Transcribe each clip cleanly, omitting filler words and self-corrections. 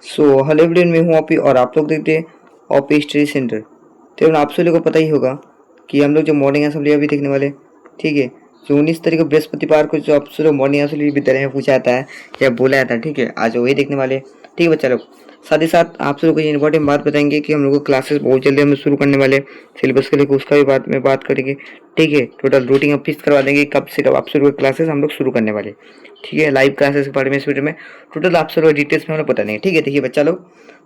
So hello everyone, मैं हूँ OP और आप लोग देखते हैं ओपी स्टडी सेंटर। तो आप सभी को पता ही होगा कि हम लोग जो मॉर्निंग असेंबली अभी देखने वाले, ठीक है। जो 19 तारीख को बृहस्पतिवार को जो आप सभी मॉर्निंग असेंबली विद्यालय में पूछा जाता है या बोला जाता है, ठीक है, आज वही देखने वाले। ठीक है बच्चा लोग, साथ ही साथ आप सभी को ये इंपॉर्टेंट बात बताएंगे कि हम लोग को क्लासेस बहुत जल्दी हम शुरू करने वाले, सिलेबस के लिए उसका भी बात करेंगे। ठीक है, टोटल रूटीन अब फिक्स करवा देंगे कब से कब आप सभी को क्लासेस हम लोग शुरू करने वाले। ठीक है, लाइव क्लासेस के बारे में इस वीडियो में टोटल आप सभी डिटेल्स में हम लोग बता देंगे। ठीक है, देखिए बच्चा लोग,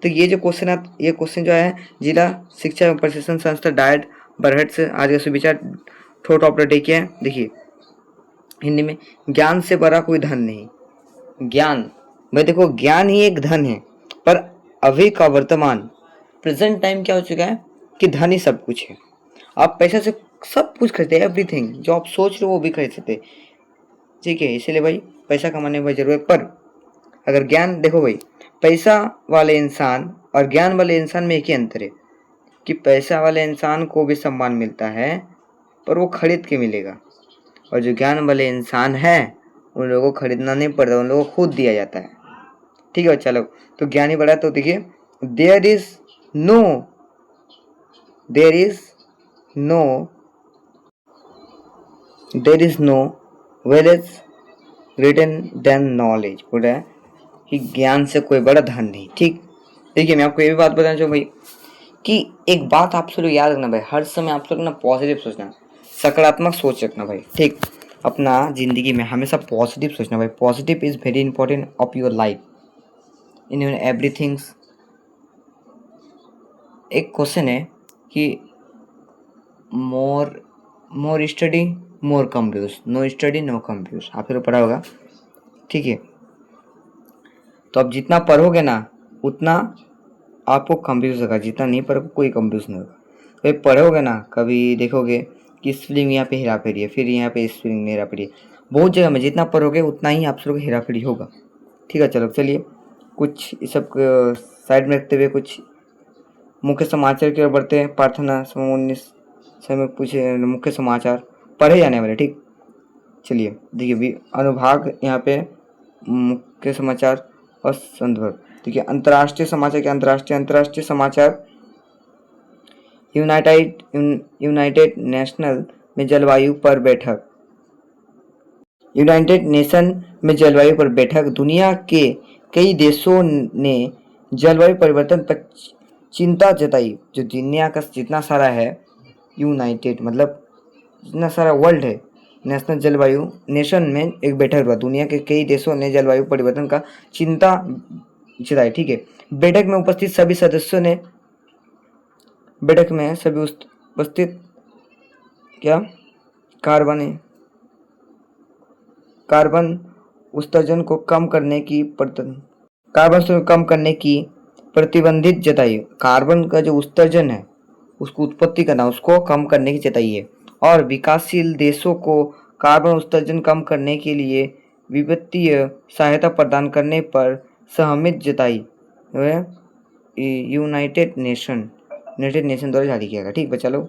तो ये जो क्वेश्चन है, ये क्वेश्चन जो है जिला शिक्षा एवं प्रशिक्षण संस्था डायट बरहट से आज का सुविचार थोट ऑफ द डे क्या है। देखिए हिंदी में, ज्ञान से बड़ा कोई धन नहीं। ज्ञान भाई देखो, ज्ञान ही एक धन है, पर अभी का वर्तमान प्रेजेंट टाइम क्या हो चुका है कि धन ही सब कुछ है। आप पैसा से सब कुछ खरीदते हैं, एवरीथिंग जो आप सोच रहे हो वो भी खरीद सकते हैं। ठीक है, इसीलिए भाई पैसा कमाने में भाई जरूरत, पर अगर ज्ञान देखो भाई, पैसा वाले इंसान और ज्ञान वाले इंसान में एक ही अंतर है कि पैसा वाले इंसान को भी सम्मान मिलता है पर वो खरीद के मिलेगा, और जो ज्ञान वाले इंसान है उन लोगों को खरीदना नहीं पड़ता, उन लोगों को खुद दिया जाता है। ठीक है बच्चा लोग, तो ज्ञान ही बड़ा। तो देखिए, there is no there is no there is no wealth greater than knowledge, बोल रहा है कि ज्ञान से कोई बड़ा धन नहीं। ठीक, देखिए मैं आपको ये भी बात बताना चाहूँ भाई कि एक बात आप लोग याद रखना भाई, हर समय आप लोग ना पॉजिटिव सोचना, सकारात्मक सोच रखना भाई। ठीक, अपना जिंदगी में हमेशा पॉजिटिव सोचना भाई। Positive is very important of your life in your everythings. एक क्वेश्चन है कि more study more confuse, no study no confuse, आप लोग पढ़ा होगा। ठीक है, तो आप जितना पढ़ोगे ना उतना आपको कंफ्यूज होगा, जितना नहीं पढ़ोगे कोई कंफ्यूज नहीं होगा। कभी पढ़ोगे ना, कभी देखोगे कि स्प्रिंग यहाँ पे हेरा फेरी है, फिर यहाँ पे स्प्रिंग में हेरा फेरी है। बहुत जगह में जितना पढ़ोगे उतना ही आप लोग हेरा फेरी होगा। ठीक है, चलो चलिए कुछ इस सब साइड में रखते हुए कुछ मुख्य समाचार की ओर बढ़ते हैं। प्रार्थना समूह 19 समय पूछे मुख्य समाचार पढ़े जाने वाले। ठीक, चलिए देखिए अनुभाग यहाँ पे मुख्य समाचार और संदर्भ। देखिए अंतर्राष्ट्रीय समाचार क्या, अंतर्राष्ट्रीय समाचार, यूनाइटेड नेशनल में जलवायु पर बैठक, यूनाइटेड नेशन में जलवायु पर बैठक। दुनिया के कई देशों ने जलवायु परिवर्तन पर चिंता जताई। जो दुनिया का जितना सारा है, यूनाइटेड मतलब जितना सारा वर्ल्ड है, नेशनल जलवायु नेशन में एक बैठक हुआ। दुनिया के कई देशों ने जलवायु परिवर्तन का चिंता जताई। ठीक है, बैठक में उपस्थित सभी सदस्यों ने उपस्थित क्या कार्बन उत्सर्जन को कम करने की प्रतिबंधित जताई। कार्बन का जो उत्सर्जन है उसको उत्पत्ति करना, उसको कम करने की जताई है। और विकासशील देशों को कार्बन उत्सर्जन कम करने के लिए वित्तीय सहायता प्रदान करने पर सहमति जताई। यूनाइटेड नेशन द्वारा जारी किया गया। ठीक बच्चा लोग,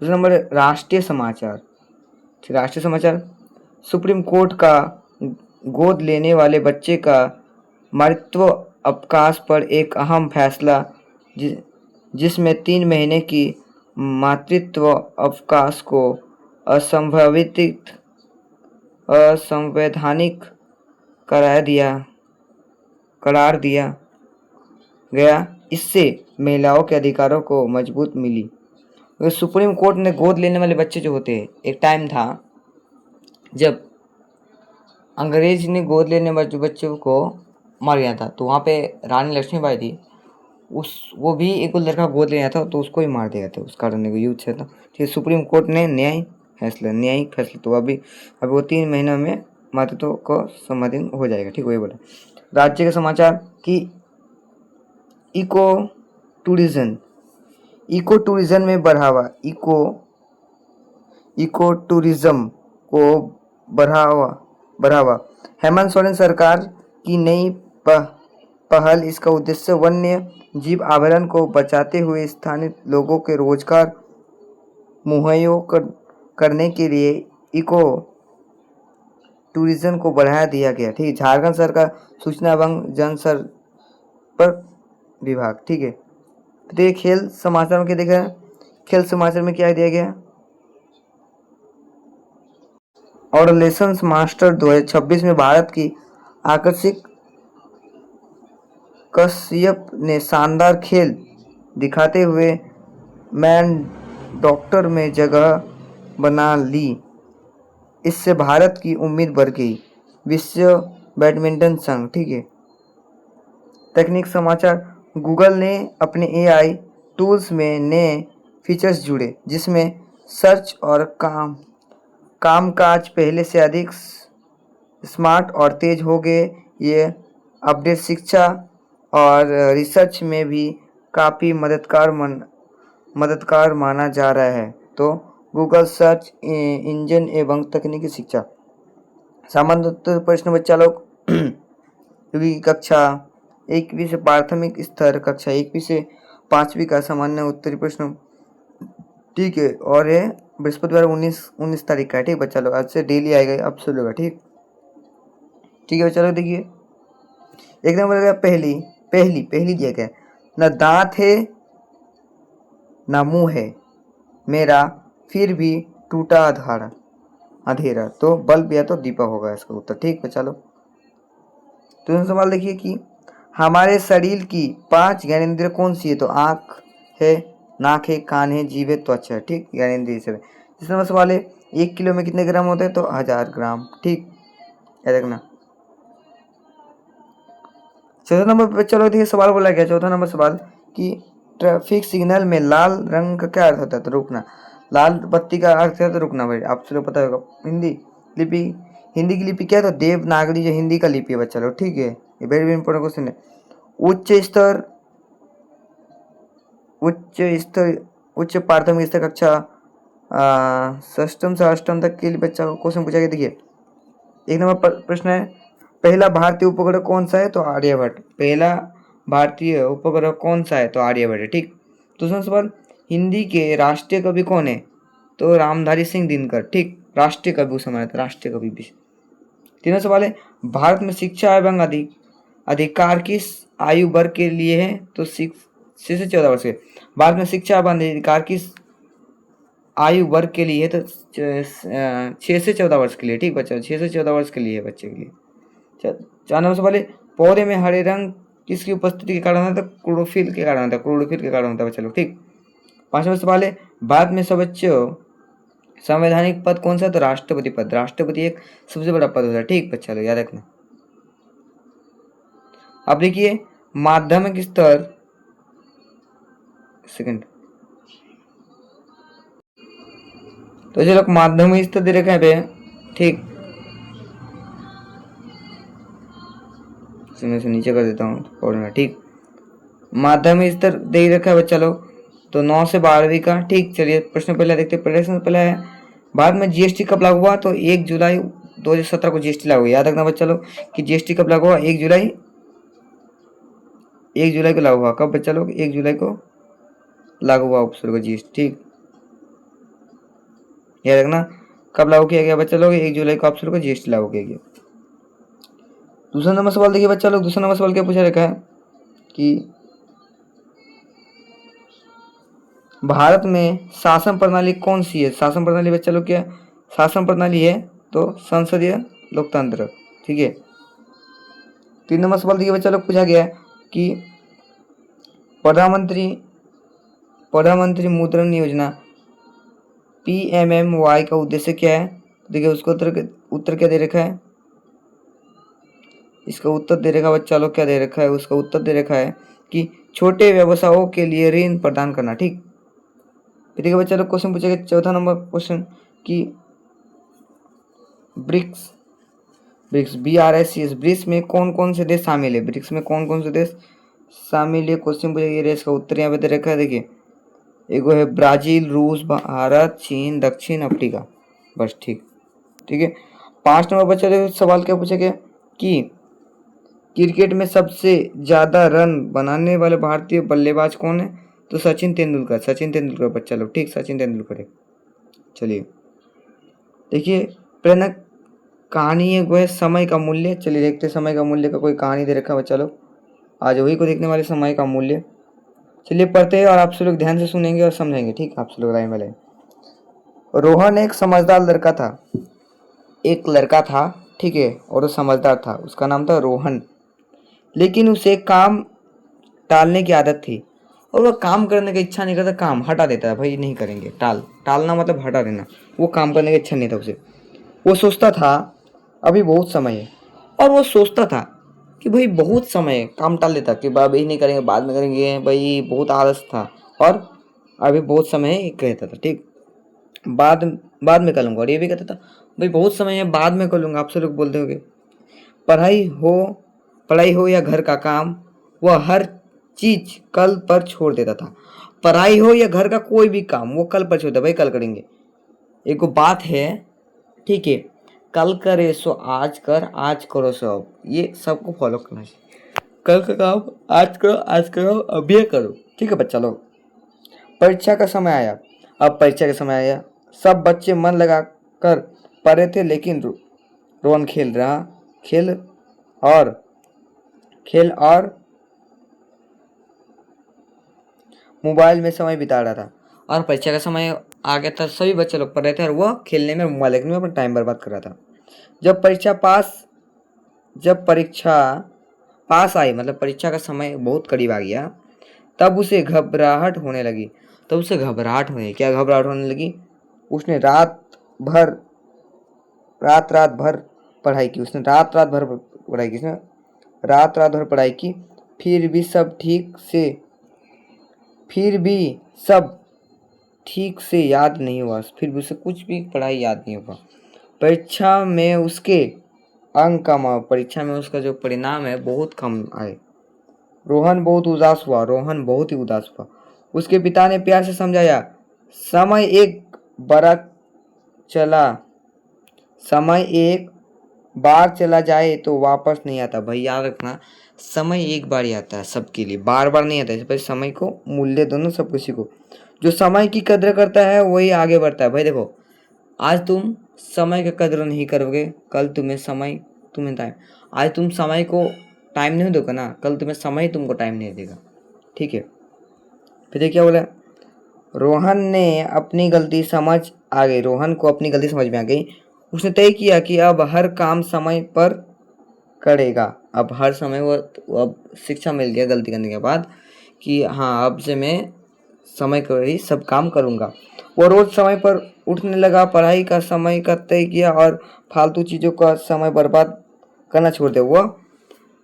दूसरा नंबर राष्ट्रीय समाचार। राष्ट्रीय समाचार, सुप्रीम कोर्ट का गोद लेने वाले बच्चे का मातृत्व अवकाश पर एक अहम फैसला, जिसमें 3 महीने की मातृत्व अवकाश को असंवैधानिक करार दिया गया। इससे महिलाओं के अधिकारों को मजबूत मिली। तो सुप्रीम कोर्ट ने गोद लेने वाले बच्चे जो होते हैं, एक टाइम था जब अंग्रेज ने गोद लेने वाले बच्चों को मार दिया था, तो वहाँ पे रानी लक्ष्मीबाई थी, वो भी एक लड़का गोद लेना था तो उसको ही मार दिया था, उस कारण युद्ध से था। ठीक, सुप्रीम कोर्ट ने न्यायिक फैसला, तो अभी वो 3 महीनों में मातृत्व को समाधीन हो जाएगा। ठीक, वही बोला। राज्य के समाचार की इको टूरिज्म में बढ़ावा, इको टूरिज्म को बढ़ावा। हेमंत सोरेन सरकार की नई पहल, इसका उद्देश्य वन्य जीव आभरण को बचाते हुए स्थानीय लोगों के रोजगार मुहैया करने के लिए इको टूरिज्म को बढ़ावा दिया गया। ठीक, झारखंड सरकार सूचना एवं संपर्क विभाग, ठीक है। तो ये खेल समाचार में क्या देखा है, खेल समाचार में क्या दिया गया, एडोलेसेंस मास्टर 2026 में भारत की आकर्षक कश्यप ने शानदार खेल दिखाते हुए मैन डॉक्टर में जगह बना ली। इससे भारत की उम्मीद बढ़ गई। विश्व बैडमिंटन संघ, ठीक है। तकनीक समाचार, गूगल ने अपने एआई टूल्स में नए फीचर्स जुड़े जिसमें सर्च और कामकाज पहले से अधिक स्मार्ट और तेज हो गए। ये अपडेट शिक्षा और रिसर्च में भी काफ़ी मददगार माना जा रहा है। तो गूगल सर्च इंजन एवं तकनीकी शिक्षा। सामान्य उत्तर प्रश्न बच्चा लोग क्योंकि कक्षा 1वीं से प्राथमिक स्तर, कक्षा 1वीं से 5वीं का सामान्य उत्तरी प्रश्न, ठीक है। और ये बृहस्पतिवार 19 तारीख का है, ठीक बच्चा लोग। आज से डेली आएगा, अब से होगा, ठीक ठीक है। चलो देखिए, एक नंबर पहली पहली पहली दिया गया, न दांत है न मुंह है मेरा, फिर भी टूटा अंधेरा। तो बल्ब या तो दीपक होगा इसका उत्तर, ठीक है। चलो दूसरा सवाल देखिए कि हमारे शरीर की 5 ज्ञानेंद्रिय कौन सी है, तो आँख है, नाक है, कान है, जीभ है, त्वचा है, ठीक। ज्ञानेंद्रिय सब है। तीसरा नंबर सवाल है 1 किलो में कितने ग्राम होते हैं, तो 1000 ग्राम, ठीक, याद रखना। चौथा नंबर पे चलो देखिए सवाल बोला गया, चौथा नंबर सवाल कि ट्रैफिक सिग्नल में लाल रंग का क्या अर्थ होता है, तो रुकना। लाल बत्ती का अर्थ क्या है, तो रुकना भाई, आप सबको पता होगा। लिपि, हिंदी की लिपि क्या है, तो देवनागरी जो हिंदी का लिपि है बच्चा लोग, ठीक है। ये वेरी इंपॉर्टेंट क्वेश्चन है। उच्च प्राथमिक स्तर कक्षा षष्ठम से अष्टम तक के लिए बच्चा को क्वेश्चन पूछा गया। देखिए एक नंबर प्रश्न है, पहला भारतीय उपग्रह कौन सा है, तो आर्यभट्ट। पहला भारतीय उपग्रह कौन सा है, तो आर्यभट्ट है, ठीक। दूसरा सवाल, हिंदी के राष्ट्रीय कवि कौन है, तो रामधारी सिंह दिनकर, ठीक। राष्ट्रीय कवि उस समय राष्ट्रीय कवि भी। तीसरा सवाल है, भारत में शिक्षा एवं अधिकार किस आयु वर्ग के लिए है, तो 6 से 14 वर्ष के। भारत में शिक्षा एवं अधिकार किस आयु वर्ग के लिए है, तो 6 से 14 वर्ष के लिए, ठीक बच्चा, 6 से 14 वर्ष के लिए है बच्चे के लिए। 4 नंबर सवाल है, पौधे में हरे रंग किसकी उपस्थिति के कारण होता है, क्लोरोफिल के कारण होता है, क्लोरोफिल के कारण होता है बच्चा लोग, ठीक। 5 नंबर सवाल है, भारत में सर्वोच्च संवैधानिक पद कौन सा है, तो राष्ट्रपति पद। राष्ट्रपति एक सबसे बड़ा पद होता है, ठीक बच्चा लोग, याद रखना। अब देखिए माध्यमिक स्तर, सेकंड, तो चलो माध्यमिक स्तर दे रखा है, ठीक। मैं से नीचे कर देता हूँ पढ़ना, ठीक। माध्यमिक स्तर दे रखा है बच्चा लोग, तो 9 से 12वीं का, ठीक। चलिए प्रश्न पहला देखते हैं। प्रश्न पहला है, भारत में जीएसटी कब लागू हुआ, तो 1 जुलाई 2017 को जीएसटी लागू हुआ। याद रखना बच्चा लोग कि जीएसटी कब लागू हुआ, 1 जुलाई को लागू हुआ। कब बच्चा लोग, 1 जुलाई को लागू हुआ ऑप्शन को जीएसटी, ठीक। याद रखना कब लागू किया गया बच्चा लोग, 1 जुलाई को ऑप्शन को जीएसटी लागू किया गया। दूसरा नंबर सवाल देखिए बच्चा लोग, दूसरा नंबर सवाल क्या पूछा रखा है कि भारत में शासन प्रणाली कौन सी है। शासन प्रणाली बच्चा लोग क्या शासन प्रणाली है, तो संसदीय लोकतंत्र, ठीक है। 3 नंबर सवाल देखिए बच्चा लोग पूछा गया है कि प्रधानमंत्री मुद्रण योजना PMMY का उद्देश्य क्या है। देखिए उसका उत्तर क्या दे रखा है, इसका उत्तर दे रखा बच्चा लोग क्या दे रखा है, उसका उत्तर दे रखा है कि छोटे व्यवसायों के लिए ऋण प्रदान करना, ठीक। ठीक है बच्चा लोग क्वेश्चन पूछेगा चौथा नंबर क्वेश्चन कि ब्रिक्स BRICS में कौन कौन से देश शामिल है। ब्रिक्स में कौन कौन से देश शामिल है, क्वेश्चन पूछेगा। इसका उत्तर यहाँ पे दे रखा है, देखिए एगो है ब्राजील, रूस, भारत, चीन, दक्षिण अफ्रीका, बस, ठीक। ठीक है 5 नंबर बच्चा देखो सवाल क्या पूछेगा कि क्रिकेट में सबसे ज्यादा रन बनाने वाले भारतीय बल्लेबाज कौन है, तो सचिन तेंदुलकर बच्चा लोग, ठीक। सचिन तेंदुलकर है। चलिए देखिए प्रेरक कहानी है वो है समय का मूल्य। चलिए देखते समय का मूल्य का कोई कहानी दे रखा है बच्चा लोग। आज वही को देखने वाले समय का मूल्य। चलिए पढ़ते हैं और आप सब लोग ध्यान से सुनेंगे और समझेंगे, ठीक। आप सब लोग लाइन वाले। रोहन एक समझदार लड़का था। एक लड़का था, ठीक है, और वो समझदार था। उसका नाम था रोहन। लेकिन उसे काम टालने की आदत थी और वह काम करने की इच्छा नहीं करता, काम हटा देता है। भाई नहीं करेंगे, टालना मतलब हटा देना। वो काम करने की इच्छा नहीं था उसे। वो सोचता था अभी बहुत समय है, और वो सोचता था कि भाई बहुत समय है, काम टाल लेता कि अभी नहीं करेंगे, बाद में करेंगे। भाई बहुत आलस था और अभी बहुत समय है कहता था, ठीक। बाद बाद में कर लूँगा, और ये भी कहता था भाई बहुत समय है, बाद में कर लूँगा। आप सब लोग बोलते होगे। पढ़ाई हो पढ़ाई हो या घर का काम, वह हर चीज कल पर छोड़ देता था। पढ़ाई हो या घर का कोई भी काम वो कल पर छोड़ता, भाई कल करेंगे। एक बात है, ठीक है, कल करे सो आज कर, आज करो सो अब। ये सबको फॉलो करना चाहिए। कल का काम आज करो, अभी करो, ठीक है बच्चा लोग। परीक्षा का समय आया। अब परीक्षा का समय आया। सब बच्चे मन लगा कर पढ़ रहे थे, लेकिन रोहन खेल और खेल और मोबाइल में समय बिता रहा था। और परीक्षा का समय आ गया था, सभी बच्चे लोग पढ़ रहे थे और वह खेलने में, मोबाइल देखने में अपना टाइम बर्बाद कर रहा था। जब परीक्षा पास आई, मतलब परीक्षा का समय बहुत करीब आ गया, तब उसे घबराहट होने लगी। क्या घबराहट होने लगी? उसने रात भर पढ़ाई की। रात रात भर पढ़ाई की। फिर भी सब ठीक से याद नहीं हुआ। फिर भी उसे कुछ भी पढ़ाई याद नहीं हुआ। परीक्षा में उसका जो परिणाम है बहुत कम आए। रोहन बहुत ही उदास हुआ। उसके पिता ने प्यार से समझाया, समय एक बरक चला समय एक बार चला जाए तो वापस नहीं आता। भाई याद रखना, समय एक बार ही आता है सबके लिए, बार बार नहीं आता है। भाई समय को मूल्य दोनों सब किसी को। जो समय की कद्र करता है वही आगे बढ़ता है। भाई देखो, आज तुम समय का कद्र नहीं करोगे, कल तुम्हें टाइम, आज तुम समय को टाइम नहीं दोगे ना, कल तुम्हें समय तुमको टाइम नहीं देगा, ठीक है। फिर देखिए क्या बोला, रोहन को अपनी गलती समझ में आ गई। उसने तय किया कि अब हर काम समय पर करेगा। अब शिक्षा मिल गया गलती करने के बाद कि हाँ, अब से मैं समय पर ही सब काम करूँगा। वो रोज समय पर उठने लगा, पढ़ाई का समय का तय किया और फालतू चीज़ों का समय बर्बाद करना छोड़ दिया। वो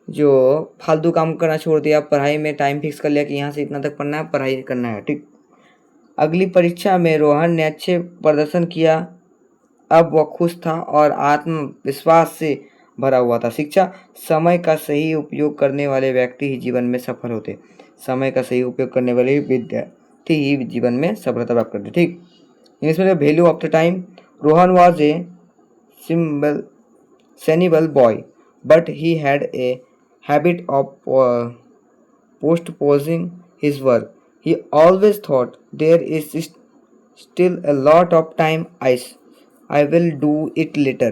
जो फालतू काम करना छोड़ दिया, पढ़ाई में टाइम फिक्स कर लिया कि यहाँ से इतना तक पढ़ना है, पढ़ाई करना है, ठीक। अगली परीक्षा में रोहन ने अच्छे प्रदर्शन किया। अब वह खुश था और आत्मविश्वास से भरा हुआ था। शिक्षा, समय का सही उपयोग करने वाले व्यक्ति ही जीवन में सफल होते। समय का सही उपयोग करने वाले विद्यार्थी ही जीवन में सफलता प्राप्त करते, ठीक। इंग्लिश में value of the time. Rohan was a symbol sensible boy, but he had a habit of postponing his work. He always thought, there is still a lot of time, I will do it later.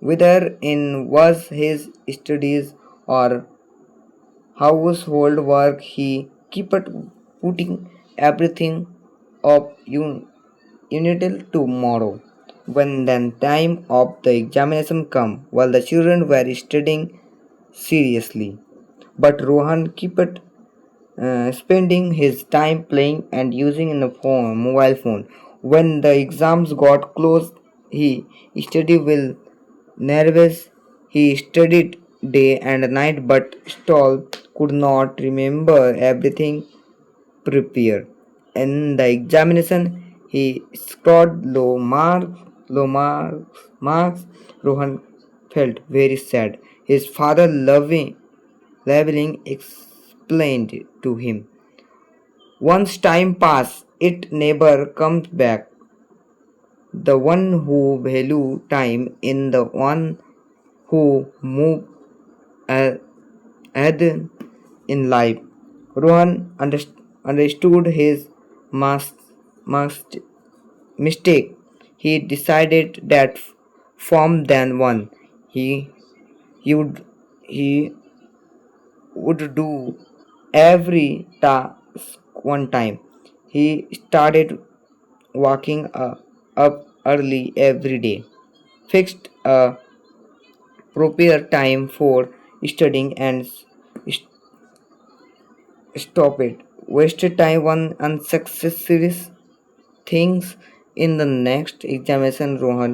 Whether in was his studies or household work, he kept putting everything up until tomorrow. When the time of the examination come, while the children were studying seriously, but Rohan kept spending his time playing and using a mobile phone. When the exams got close, he studied with nervous. He studied day and night, but still could not remember everything prepared. In the examination, he scored low marks. Rohan felt very sad. His father, leveling, explained to him, once time pass, it never comes back. The one who value time in the one who move ahead in life. Rohan understood his must mistake. He decided that from then on he he would he would do every task one time. He started waking up early every day, fixed a proper time for studying, and stopped it. Wasted time on unsuccessful things. In the next examination, Rohan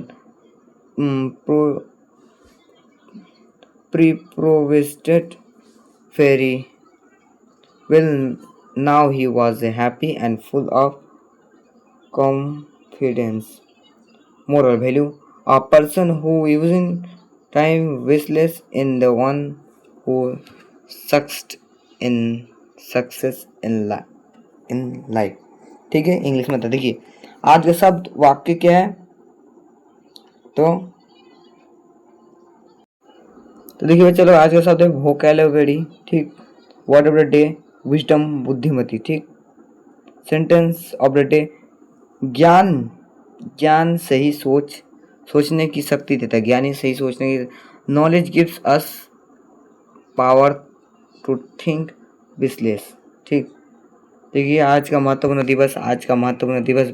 pre-provised very well. Now he was happy and full of confidence. Moral value: a person who using time wisely in the one who succeeds in success in life. ठीक है, English में था। देखिए आज का शब्द वाक्य क्या है, तो देखिए चलो आज का शब्द है वोकैबुलरी। ठीक, word of the day wisdom, बुद्धिमती। ठीक, सेंटेंस ऑफ द डे ज्ञान, ज्ञान सही सोचने की शक्ति देता है। ज्ञानी सही सोचने की, knowledge gives us power to think wisely. ठीक, देखिए आज का महत्वपूर्ण दिवस, आज का महत्वपूर्ण दिवस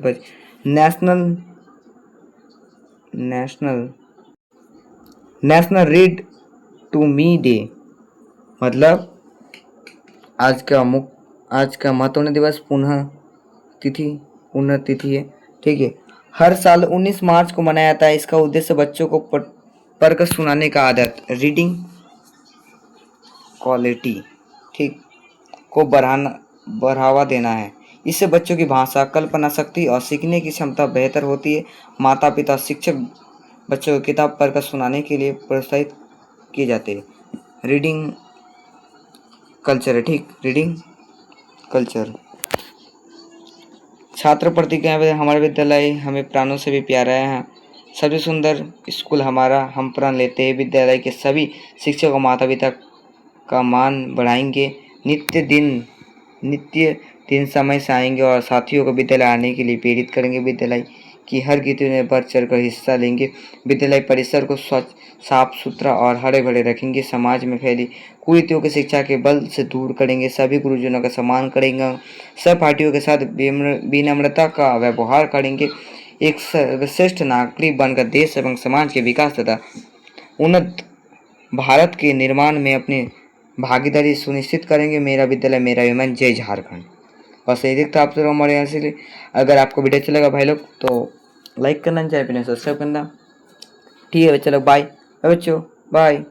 national read to me day. मतलब आज का महत्वपूर्ण दिवस पुनः तिथि है। ठीक है, हर साल 19 मार्च को मनाया जाता है। इसका उद्देश्य बच्चों को पढ़कर सुनाने का आदत, रीडिंग क्वालिटी, ठीक, को बढ़ावा देना है। इससे बच्चों की भाषा, कल्पना शक्ति और सीखने की क्षमता बेहतर होती है। माता पिता शिक्षक बच्चों को किताब पढ़कर सुनाने के लिए प्रोत्साहित किए जाते हैं। रीडिंग कल्चर है। ठीक, रीडिंग कल्चर। छात्र प्रतिज्ञा, हमारा विद्यालय हमें प्राणों से भी प्यारा है। सबसे सुंदर स्कूल हमारा, हम प्रण लेते हैं विद्यालय के सभी शिक्षक और माता पिता का मान बढ़ाएंगे। नित्य दिन समय से आएंगे और साथियों को विद्यालय आने के लिए प्रेरित करेंगे। विद्यालय की हर गतिविधि में बढ़ चढ़ कर हिस्सा लेंगे। विद्यालय परिसर को स्वच्छ, साफ सुथरा और हरे भरे रखेंगे। समाज में फैली कुरीतियों की शिक्षा के बल से दूर करेंगे। सभी गुरुजनों का सम्मान करेंगे। सहपाठियों के साथ विनम्रता का व्यवहार करेंगे। एक सर्वश्रेष्ठ नागरिक बनकर देश एवं समाज के विकास तथा उन्नत भारत के निर्माण में अपनी भागीदारी सुनिश्चित करेंगे। मेरा विद्यालय मेरा अभिमान, जय झारखंड। बस यही देखता आप हमारे यहाँ से। अगर आपको वीडियो अच्छा लगा भाई लोग तो लाइक करना, चैनल पर सब्सक्राइब करना। ठीक है चलो, बाय बच्चों, बाय।